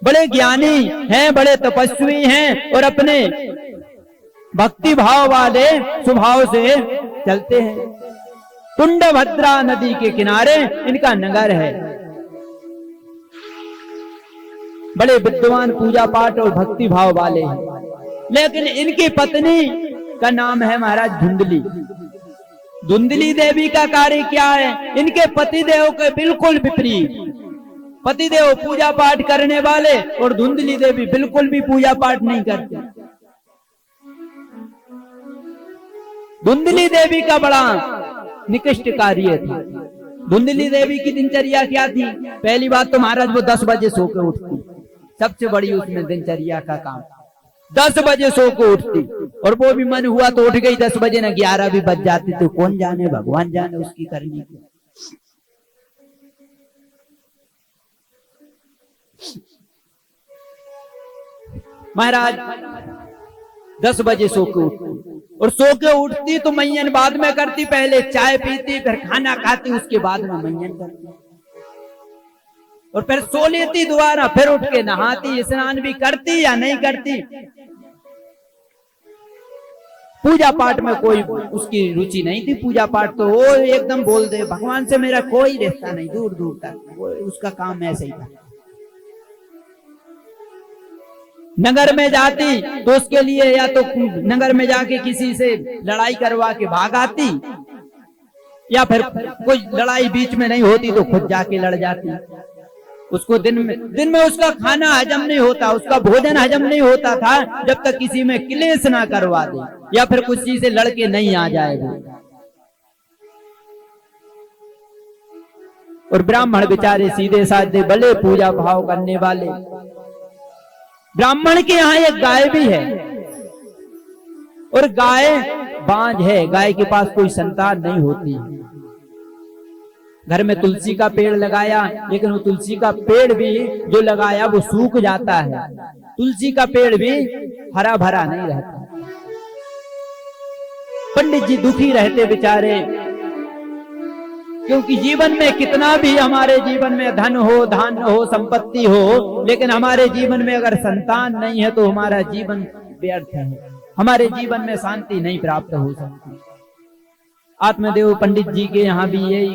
बड़े ज्ञानी हैं, बड़े तपस्वी हैं और अपने भक्ति भाव वाले स्वभाव से चलते हैं। तुंडभद्रा नदी के किनारे इनका नगर है। बड़े विद्वान, पूजा पाठ और भक्ति भाव वाले हैं। लेकिन इनकी पत्नी का नाम है महाराज धुंधली। धुंधली देवी का कार्य क्या है? इनके पतिदेव के बिल्कुल विपरीत। पतिदेव पूजा पाठ करने वाले और धुंधली देवी बिल्कुल भी पूजा पाठ नहीं करती। धुंधली देवी का बड़ा निकृष्ट कार्य था। धुंधली देवी की दिनचर्या क्या थी? पहली बात तो महाराज वो 10 बजे सो के उठती, सबसे बड़ी उसमें दिनचर्या का काम। 10 बजे सो के उठती और वो भी मन हुआ तो उठ गई 10 बजे, ना 11 भी बज जाती, तो कौन जाने, भगवान जाने उसकी करनी की। महाराज 10 बजे सो के उठती और सो के उठती तो मैयन बाद में करती, पहले चाय पीती, फिर खाना खाती, उसके बाद में मैयन करती और फिर सो लेती दोबारा, फिर उठ के नहाती, स्नान भी करती या नहीं करती। पूजा पाठ में कोई उसकी रुचि नहीं थी। पूजा पाठ तो वो एकदम बोल दे भगवान से मेरा कोई रिश्ता नहीं, दूर दूर तक, वो उसका काम ऐसे ही था। नगर में जाती तो उसके लिए या तो नगर में जाके किसी से लड़ाई करवा के भाग आती, या फिर कोई लड़ाई बीच में नहीं होती तो खुद जाके लड़ जाती। उसको दिन में उसका खाना हजम नहीं होता, उसका भोजन हजम नहीं होता था जब तक किसी में क्लेश ना करवा दे या फिर कुछ चीज से लड़के नहीं आ जाएगा। और ब्राह्मण बेचारे सीधे साधे भले पूजा भाव करने वाले। ब्राह्मण के यहाँ एक गाय भी है और गाय बांझ है, गाय के पास कोई संतान नहीं होती। घर में तुलसी का पेड़ लगाया, लेकिन वो तुलसी का पेड़ भी जो लगाया वो सूख जाता है। तुलसी का पेड़ भी हरा भरा नहीं रहता। पंडित जी दुखी रहते बेचारे, क्योंकि जीवन में कितना भी हमारे जीवन में धन हो, धान्य हो, संपत्ति हो, लेकिन हमारे जीवन में अगर संतान नहीं है तो हमारा जीवन व्यर्थ है। हमारे जीवन में शांति नहीं प्राप्त हो सकती। आत्मदेव पंडित जी के यहाँ भी यही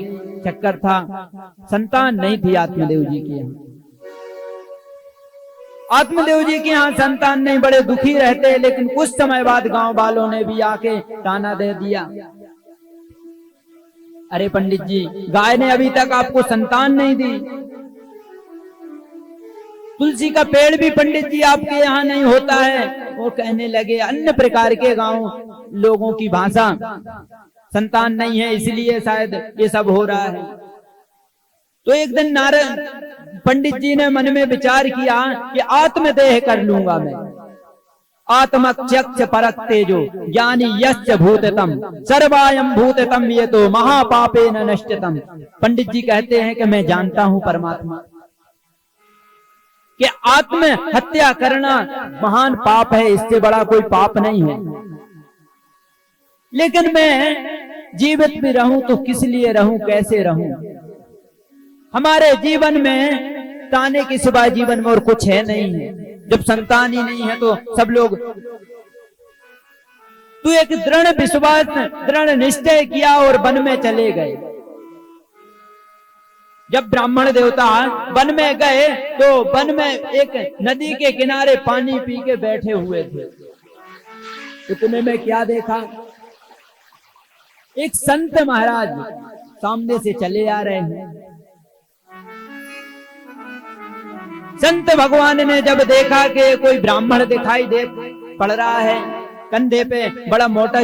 चक्कर था, संतान नहीं थी आत्मदेव जी के यहाँ। आत्मदेव जी के यहाँ संतान नहीं, बड़े दुखी रहते। लेकिन कुछ समय बाद गांव वालों ने भी आके ताना दे दिया, अरे पंडित जी, गाय ने अभी तक आपको संतान नहीं दी, तुलसी का पेड़ भी पंडित जी आपके यहाँ नहीं होता है। वो कहने लगे अन्य प्रकार के गांव लोगों की भाषा, संतान नहीं है इसलिए शायद ये सब हो रहा है। तो एक दिन नारद पंडित जी ने मन में विचार किया कि आत्मदेह कर लूंगा मैं। आत्मचक्ष परक तेजो ज्ञानी यश्च भूततम सर्वायम भूततम ये तो महापापे न नष्टतम। पंडित जी कहते हैं कि मैं जानता हूं परमात्मा कि आत्म हत्या करना महान पाप है, इससे बड़ा कोई पाप नहीं है। लेकिन मैं जीवित भी रहूं तो किस लिए रहूं, कैसे रहूं? हमारे जीवन में ताने के सिवा जीवन में और कुछ है नहीं है। जब संतान ही नहीं है तो सब लोग, तू एक दृढ़ विश्वास, दृढ़ निश्चय किया और वन में चले गए। जब ब्राह्मण देवता वन में गए तो वन में एक नदी के किनारे पानी पी के बैठे हुए थे। इतने में क्या देखा, एक संत महाराज सामने से चले आ रहे हैं। संत भगवान ने जब देखा कि कोई ब्राह्मण दिखाई दे पड़ रहा है, कंधे पे बड़ा मोटा